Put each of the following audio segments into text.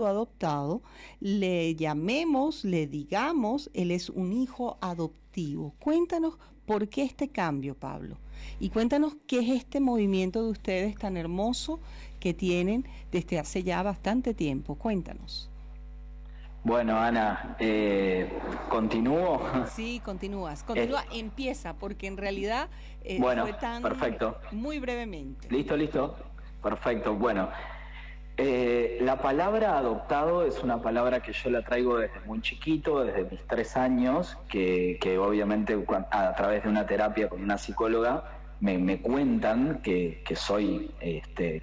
adoptado, le llamemos, le digamos, él es un hijo adoptivo. Cuéntanos por qué este cambio, Pablo. Y cuéntanos qué es este movimiento de ustedes tan hermoso que tienen desde hace ya bastante tiempo. Cuéntanos. Bueno, Ana, ¿continúo? Sí, continúas. Eh, Continúa, empieza, porque en realidad bueno, fue tan perfecto. muy brevemente. ¿Listo, listo? Perfecto. Bueno, la palabra adoptado es una palabra que yo la traigo desde muy chiquito, desde mis 3 años, que obviamente a través de una terapia con una psicóloga me cuentan que soy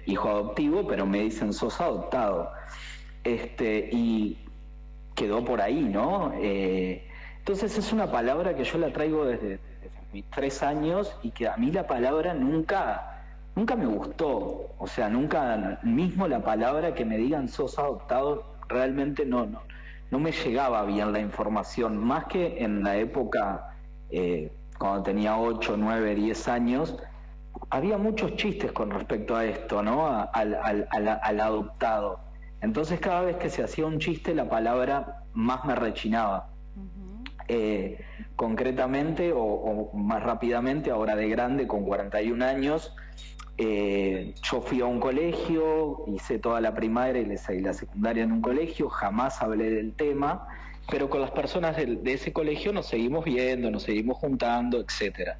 hijo adoptivo, pero me dicen sos adoptado. Y quedó por ahí, ¿no? Entonces es una palabra que yo la traigo desde mis 3 años y que a mí la palabra nunca me gustó. O sea, nunca, mismo la palabra que me digan sos adoptado, realmente no me llegaba bien la información, más que en la época, cuando tenía 8, 9, 10 años, había muchos chistes con respecto a esto, ¿no? Al adoptado. Entonces cada vez que se hacía un chiste la palabra más me rechinaba. Concretamente o más rápidamente, ahora de grande, con 41 años, yo fui a un colegio, hice toda la primaria y la secundaria en un colegio, jamás hablé del tema, pero con las personas de ese colegio nos seguimos viendo, nos seguimos juntando, etcétera.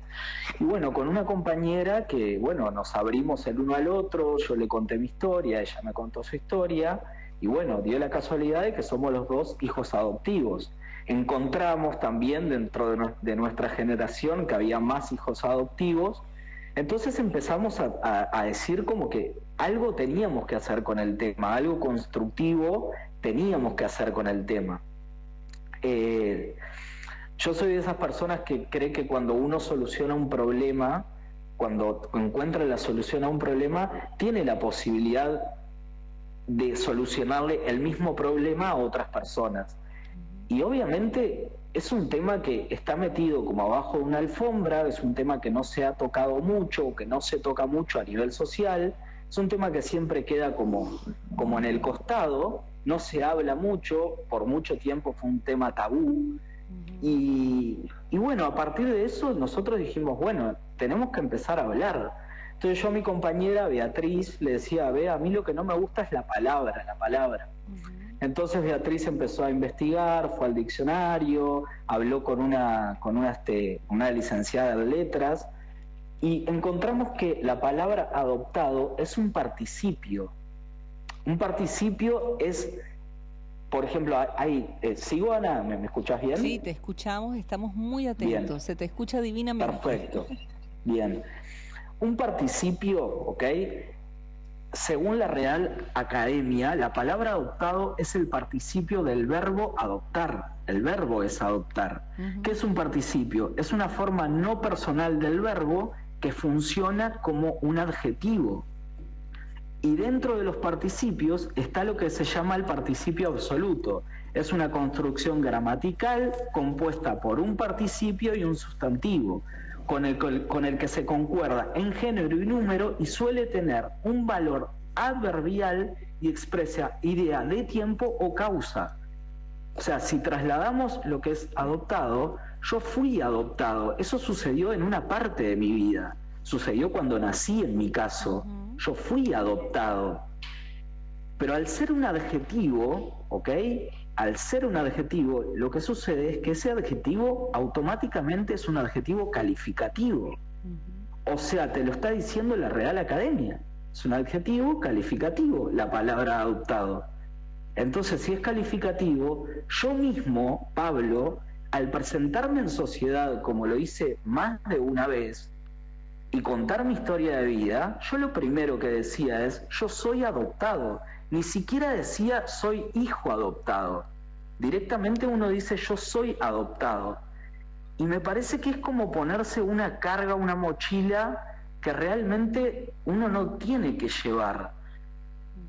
Y bueno, con una compañera que, bueno, nos abrimos el uno al otro, yo le conté mi historia, ella me contó su historia, y bueno, dio la casualidad de que somos los dos hijos adoptivos. Encontramos también dentro de nuestra generación que había más hijos adoptivos, entonces empezamos a decir como que algo teníamos que hacer con el tema, algo constructivo teníamos que hacer con el tema. Yo soy de esas personas que cree que cuando uno soluciona un problema, cuando encuentra la solución a un problema, tiene la posibilidad de solucionarle el mismo problema a otras personas. Y obviamente es un tema que está metido como abajo de una alfombra, es un tema que no se ha tocado mucho, que no se toca mucho a nivel social, es un tema que siempre queda como en el costado, no se habla mucho, por mucho tiempo fue un tema tabú. Y bueno, a partir de eso nosotros dijimos, bueno, tenemos que empezar a hablar. Entonces yo a mi compañera Beatriz le decía, ve, a mí lo que no me gusta es la palabra. Entonces Beatriz empezó a investigar, fue al diccionario, habló con una licenciada en letras y encontramos que la palabra adoptado es un participio. Un participio es, por ejemplo, ¿sigo, Ana? ¿Me escuchás bien? Sí, te escuchamos, estamos muy atentos, bien. Se te escucha divinamente. Perfecto, bien. Un participio, ¿ok? Según la Real Academia, la palabra adoptado es el participio del verbo adoptar. El verbo es adoptar. ¿Qué es un participio? Es una forma no personal del verbo que funciona como un adjetivo. Y dentro de los participios está lo que se llama el participio absoluto. Es una construcción gramatical compuesta por un participio y un sustantivo, con el que se concuerda en género y número y suele tener un valor adverbial y expresa idea de tiempo o causa. O sea, si trasladamos lo que es adoptado, yo fui adoptado. Eso sucedió en una parte de mi vida. Sucedió cuando nací, en mi caso. Yo fui adoptado. Pero al ser un adjetivo, ¿ok? Al ser un adjetivo, lo que sucede es que ese adjetivo automáticamente es un adjetivo calificativo. O sea, te lo está diciendo la Real Academia. Es un adjetivo calificativo, la palabra adoptado. Entonces, si es calificativo, yo mismo, Pablo, al presentarme en sociedad, como lo hice más de una vez, y contar mi historia de vida, yo lo primero que decía es, yo soy adoptado. Ni siquiera decía soy hijo adoptado. Directamente uno dice yo soy adoptado. Y me parece que es como ponerse una carga, una mochila que realmente uno no tiene que llevar.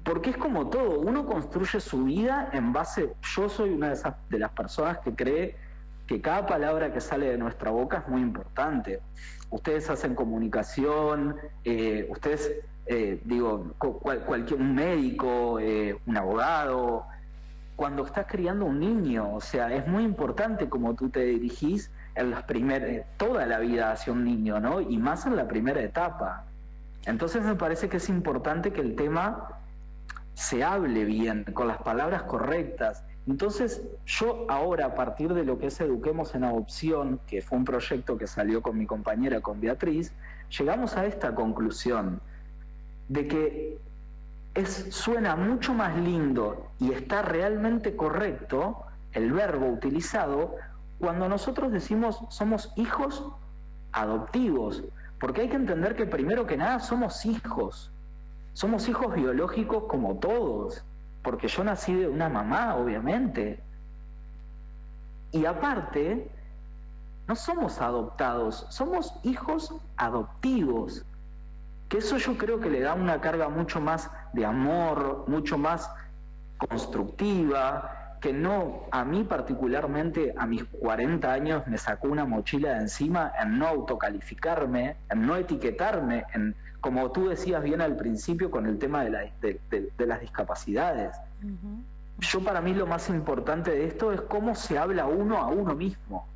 Porque es como todo, uno construye su vida en base, yo soy una de las personas que cree que cada palabra que sale de nuestra boca es muy importante. Ustedes hacen comunicación, ustedes, un médico, un abogado, cuando estás criando un niño. O sea, es muy importante cómo tú te dirigís en toda la vida hacia un niño, ¿no? Y más en la primera etapa. Entonces me parece que es importante que el tema se hable bien, con las palabras correctas. Entonces yo ahora, a partir de lo que es Eduquemos en Adopción, que fue un proyecto que salió con mi compañera, con Beatriz, llegamos a esta conclusión de que suena mucho más lindo y está realmente correcto el verbo utilizado cuando nosotros decimos somos hijos adoptivos, porque hay que entender que primero que nada somos hijos biológicos como todos, porque yo nací de una mamá, obviamente, y aparte no somos adoptados, somos hijos adoptivos, que eso yo creo que le da una carga mucho más de amor, mucho más constructiva, que no, a mí particularmente a mis 40 años me sacó una mochila de encima en no autocalificarme, en no etiquetarme, en, como tú decías bien al principio con el tema de las discapacidades. Uh-huh. Yo, para mí, lo más importante de esto es cómo se habla uno a uno mismo.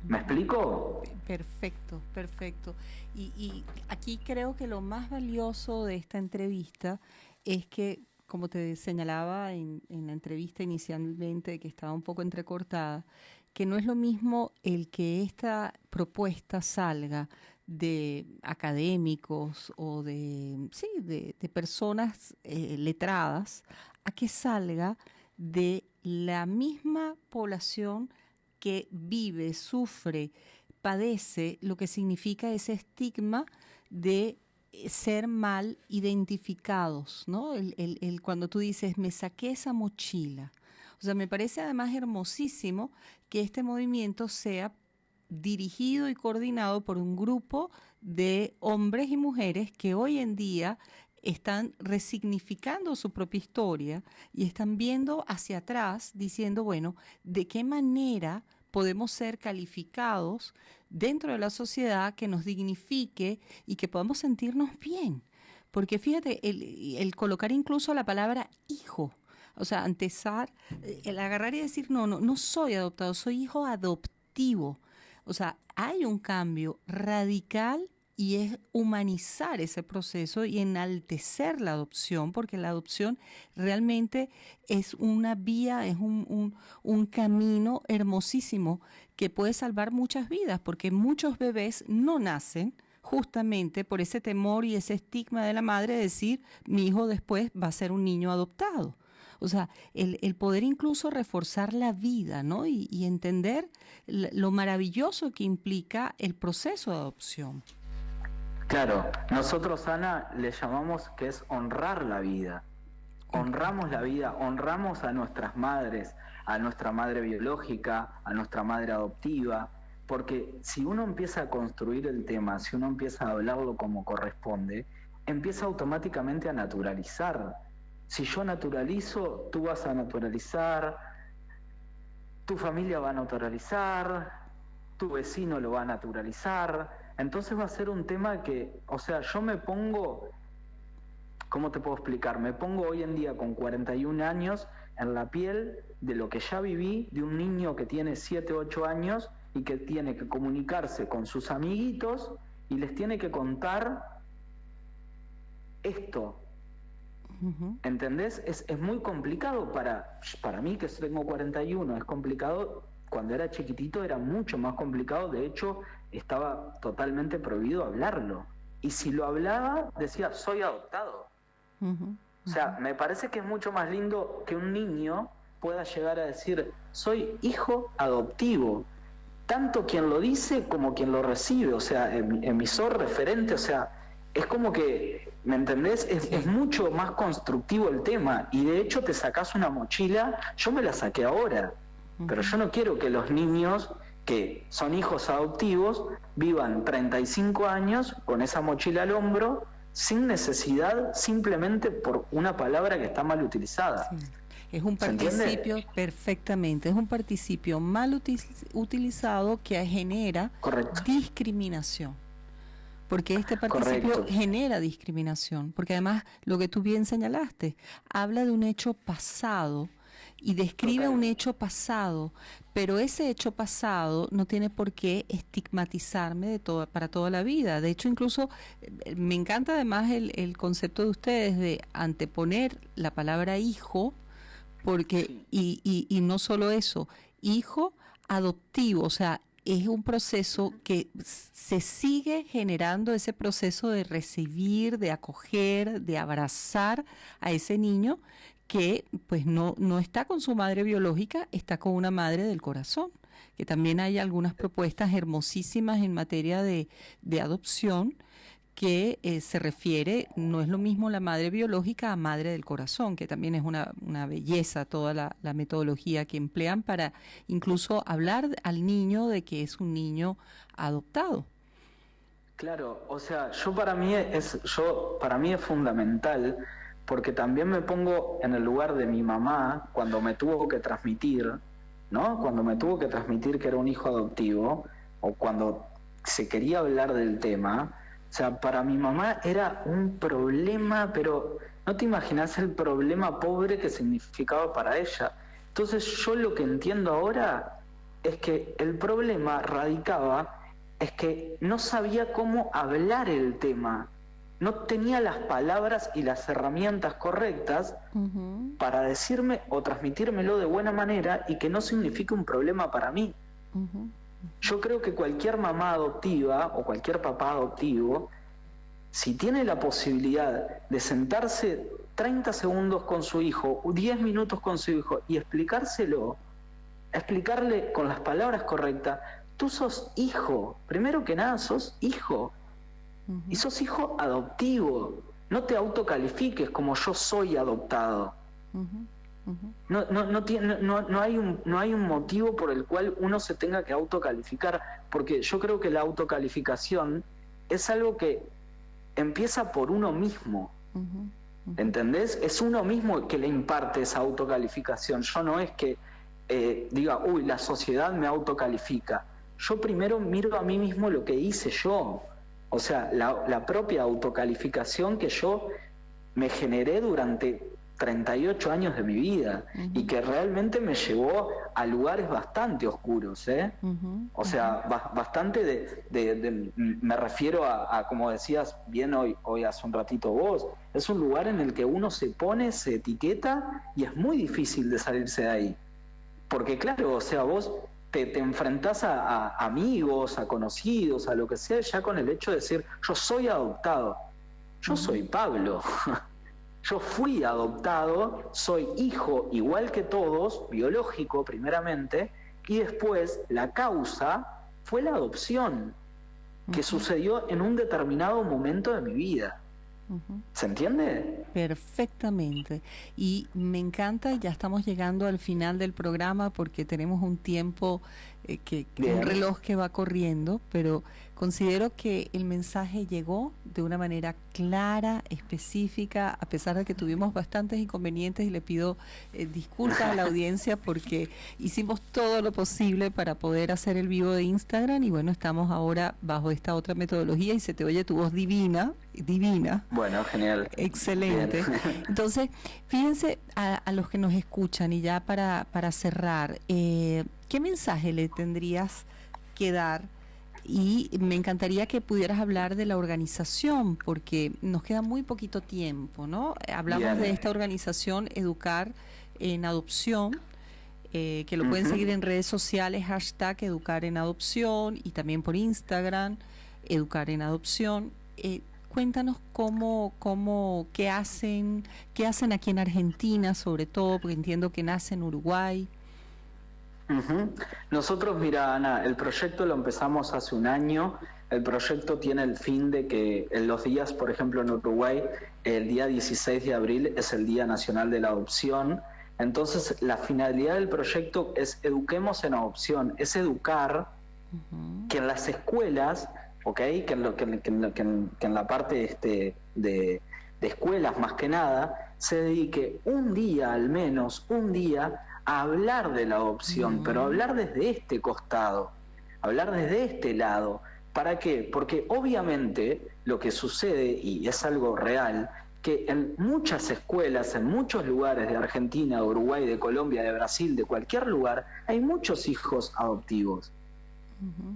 ¿Me explico? Perfecto, perfecto. Y aquí creo que lo más valioso de esta entrevista es que, como te señalaba en la entrevista inicialmente, que estaba un poco entrecortada, que no es lo mismo el que esta propuesta salga de académicos o de personas letradas, a que salga de la misma población que vive, sufre, padece lo que significa ese estigma de ser mal identificados, ¿no? Cuando tú dices, me saqué esa mochila. O sea, me parece además hermosísimo que este movimiento sea dirigido y coordinado por un grupo de hombres y mujeres que hoy en día están resignificando su propia historia y están viendo hacia atrás diciendo, bueno, ¿de qué manera podemos ser calificados dentro de la sociedad que nos dignifique y que podamos sentirnos bien? Porque fíjate, el colocar incluso la palabra hijo, o sea, el agarrar y decir, no soy adoptado, soy hijo adoptivo. O sea, hay un cambio radical y es humanizar ese proceso y enaltecer la adopción, porque la adopción realmente es una vía, es un camino hermosísimo que puede salvar muchas vidas, porque muchos bebés no nacen justamente por ese temor y ese estigma de la madre de decir, mi hijo después va a ser un niño adoptado. O sea, el poder incluso reforzar la vida, ¿no? Y entender lo maravilloso que implica el proceso de adopción. Claro, nosotros, Ana, le llamamos que es honrar la vida. Honramos la vida, honramos a nuestras madres, a nuestra madre biológica, a nuestra madre adoptiva, porque si uno empieza a construir el tema, si uno empieza a hablarlo como corresponde, empieza automáticamente a naturalizar. Si yo naturalizo, tú vas a naturalizar, tu familia va a naturalizar, tu vecino lo va a naturalizar. Entonces va a ser un tema que, o sea, yo me pongo, ¿cómo te puedo explicar? Me pongo hoy en día con 41 años en la piel de lo que ya viví, de un niño que tiene 7, 8 años y que tiene que comunicarse con sus amiguitos y les tiene que contar esto. Uh-huh. ¿Entendés? Es muy complicado para mí, que tengo 41, es complicado. Cuando era chiquitito era mucho más complicado, de hecho estaba totalmente prohibido hablarlo. Y si lo hablaba, decía, soy adoptado. Uh-huh, uh-huh. O sea, me parece que es mucho más lindo que un niño pueda llegar a decir, soy hijo adoptivo. Tanto quien lo dice como quien lo recibe, o sea, emisor, referente, o sea, es como que, ¿me entendés? Es mucho más constructivo el tema. Y de hecho te sacás una mochila, yo me la saqué ahora. Pero yo no quiero que los niños que son hijos adoptivos vivan 35 años con esa mochila al hombro, sin necesidad, simplemente por una palabra que está mal utilizada. Sí. Es un participio, perfectamente, es un participio mal utilizado que genera discriminación. Porque este participio genera discriminación. Porque además, lo que tú bien señalaste, habla de un hecho pasado y describe un hecho pasado, pero ese hecho pasado no tiene por qué estigmatizarme para toda la vida. De hecho, incluso me encanta además el concepto de ustedes de anteponer la palabra hijo, porque y no solo eso, hijo adoptivo, o sea, es un proceso que se sigue generando, ese proceso de recibir, de acoger, de abrazar a ese niño que pues no está con su madre biológica, está con una madre del corazón, que también hay algunas propuestas hermosísimas en materia de adopción, que se refiere, no es lo mismo la madre biológica a madre del corazón, que también es una belleza toda la metodología que emplean para incluso hablar al niño de que es un niño adoptado. Claro, o sea, para mí es fundamental, porque también me pongo en el lugar de mi mamá cuando me tuvo que transmitir, ¿no? Cuando me tuvo que transmitir que era un hijo adoptivo, o cuando se quería hablar del tema. O sea, para mi mamá era un problema, pero no te imaginas el problema pobre que significaba para ella. Entonces yo lo que entiendo ahora es que el problema radicaba, es que no sabía cómo hablar el tema, no tenía las palabras y las herramientas correctas para decirme o transmitírmelo de buena manera y que no signifique un problema para mí. Yo creo que cualquier mamá adoptiva o cualquier papá adoptivo, si tiene la posibilidad de sentarse 30 segundos con su hijo, 10 minutos con su hijo y explicarle con las palabras correctas, tú sos hijo, primero que nada sos hijo, y sos hijo adoptivo, no te autocalifiques como yo soy adoptado. No hay un motivo por el cual uno se tenga que autocalificar, porque yo creo que la autocalificación es algo que empieza por uno mismo. ¿Entendés? Es uno mismo que le imparte esa autocalificación. Yo no es que diga, la sociedad me autocalifica. Yo primero miro a mí mismo lo que hice yo. O sea, la propia autocalificación que yo me generé durante 38 años de mi vida y que realmente me llevó a lugares bastante oscuros, o sea, bastante me refiero a como decías bien hoy hace un ratito vos, es un lugar en el que uno se pone, se etiqueta y es muy difícil de salirse de ahí, porque claro, o sea, vos te enfrentás a amigos, a conocidos, a lo que sea, ya con el hecho de decir, yo soy adoptado, yo soy Pablo. Yo fui adoptado, soy hijo igual que todos, biológico primeramente, y después la causa fue la adopción, que sucedió en un determinado momento de mi vida. ¿Se entiende? Perfectamente. Y me encanta, ya estamos llegando al final del programa porque tenemos un tiempo, un reloj que va corriendo, pero considero que el mensaje llegó de una manera clara, específica, a pesar de que tuvimos bastantes inconvenientes, y le pido disculpas a la audiencia porque hicimos todo lo posible para poder hacer el vivo de Instagram, y bueno, estamos ahora bajo esta otra metodología y se te oye tu voz divina. Bueno, genial. Excelente. Bien. Entonces, fíjense a los que nos escuchan, y ya para cerrar, ¿qué mensaje le tendrías que dar? Y me encantaría que pudieras hablar de la organización, porque nos queda muy poquito tiempo, ¿no? Hablamos de esta organización Educar en Adopción, que lo pueden seguir en redes sociales, #Educar en Adopción, y también por Instagram, Educar en Adopción. Cuéntanos qué hacen aquí en Argentina, sobre todo, porque entiendo que nace en Uruguay. Nosotros, mira, Ana, el proyecto lo empezamos hace un año. El proyecto tiene el fin de que en los días, por ejemplo, en Uruguay, el día 16 de abril es el Día Nacional de la Adopción. Entonces, la finalidad del proyecto es eduquemos en adopción, es educar que en las escuelas, que en la parte de escuelas más que nada, se dedique un día, al menos un día, a hablar de la adopción, pero hablar desde este costado, hablar desde este lado. ¿Para qué? Porque obviamente lo que sucede, y es algo real, que en muchas escuelas, en muchos lugares de Argentina, de Uruguay, de Colombia, de Brasil, de cualquier lugar, hay muchos hijos adoptivos.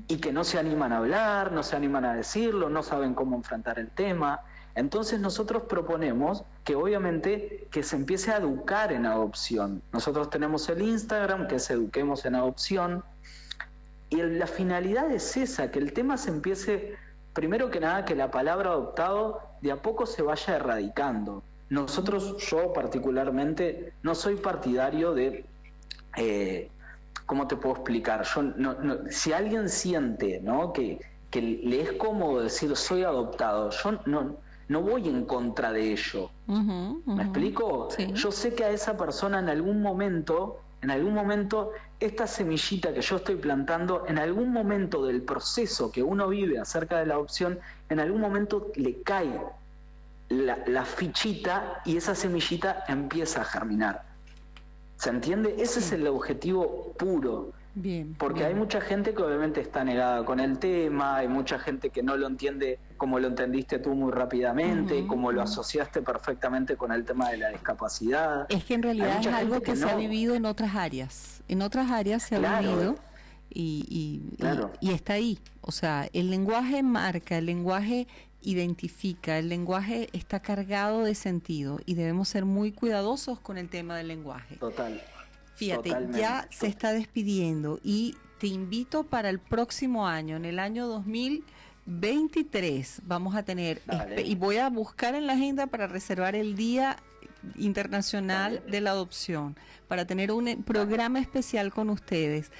Y que no se animan a hablar, no se animan a decirlo, no saben cómo enfrentar el tema. Entonces nosotros proponemos que obviamente que se empiece a educar en adopción. Nosotros tenemos el Instagram, que es Eduquemos en Adopción, y la finalidad es esa, que el tema se empiece, primero que nada, que la palabra adoptado de a poco se vaya erradicando. Yo particularmente, no soy partidario de... ¿cómo te puedo explicar? Si alguien siente, ¿no?, que le es cómodo decir soy adoptado, yo no voy en contra de ello. ¿Me explico? Sí. Yo sé que a esa persona en algún momento, esta semillita que yo estoy plantando, en algún momento del proceso que uno vive acerca de la adopción, en algún momento le cae la fichita y esa semillita empieza a germinar. ¿Se entiende? Ese es el objetivo puro. Bien. Porque hay mucha gente que obviamente está negada con el tema, hay mucha gente que no lo entiende como lo entendiste tú muy rápidamente, como lo asociaste perfectamente con el tema de la discapacidad. Es que en realidad es algo que se ha vivido en otras áreas. En otras áreas se ha vivido y está ahí. O sea, el lenguaje marca, el lenguaje identifica, el lenguaje está cargado de sentido y debemos ser muy cuidadosos con el tema del lenguaje. Total. Fíjate, Totalmente. ya se está despidiendo y te invito para el próximo año, en el año 2023, vamos a tener, y voy a buscar en la agenda para reservar el Día Internacional de la Adopción, para tener un programa especial con ustedes.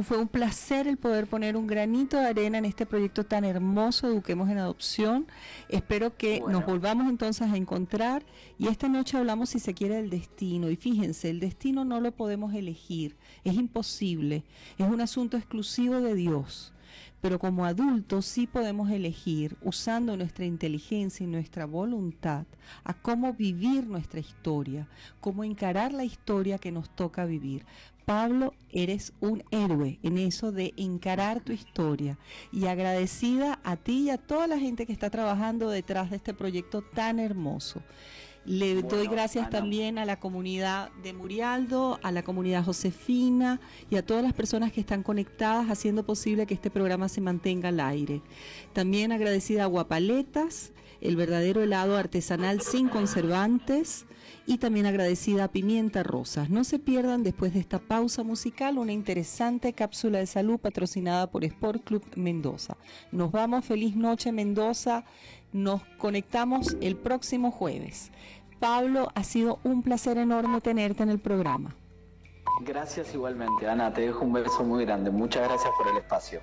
Fue un placer el poder poner un granito de arena en este proyecto tan hermoso, Eduquemos en Adopción. Espero que nos volvamos entonces a encontrar, y esta noche hablamos, si se quiere, del destino. Y fíjense, el destino no lo podemos elegir, es imposible, es un asunto exclusivo de Dios. Pero como adultos sí podemos elegir, usando nuestra inteligencia y nuestra voluntad, a cómo vivir nuestra historia, cómo encarar la historia que nos toca vivir. Pablo, eres un héroe en eso de encarar tu historia, y agradecida a ti y a toda la gente que está trabajando detrás de este proyecto tan hermoso. Le doy gracias también a la comunidad de Murialdo, a la comunidad Josefina y a todas las personas que están conectadas haciendo posible que este programa se mantenga al aire. También agradecida a Guapaletas, el verdadero helado artesanal sin conservantes, y también agradecida a Pimienta Rosas. No se pierdan, después de esta pausa musical, una interesante cápsula de salud patrocinada por Sport Club Mendoza. Nos vamos, feliz noche Mendoza, nos conectamos el próximo jueves. Pablo, ha sido un placer enorme tenerte en el programa. Gracias igualmente, Ana, te dejo un beso muy grande. Muchas gracias por el espacio.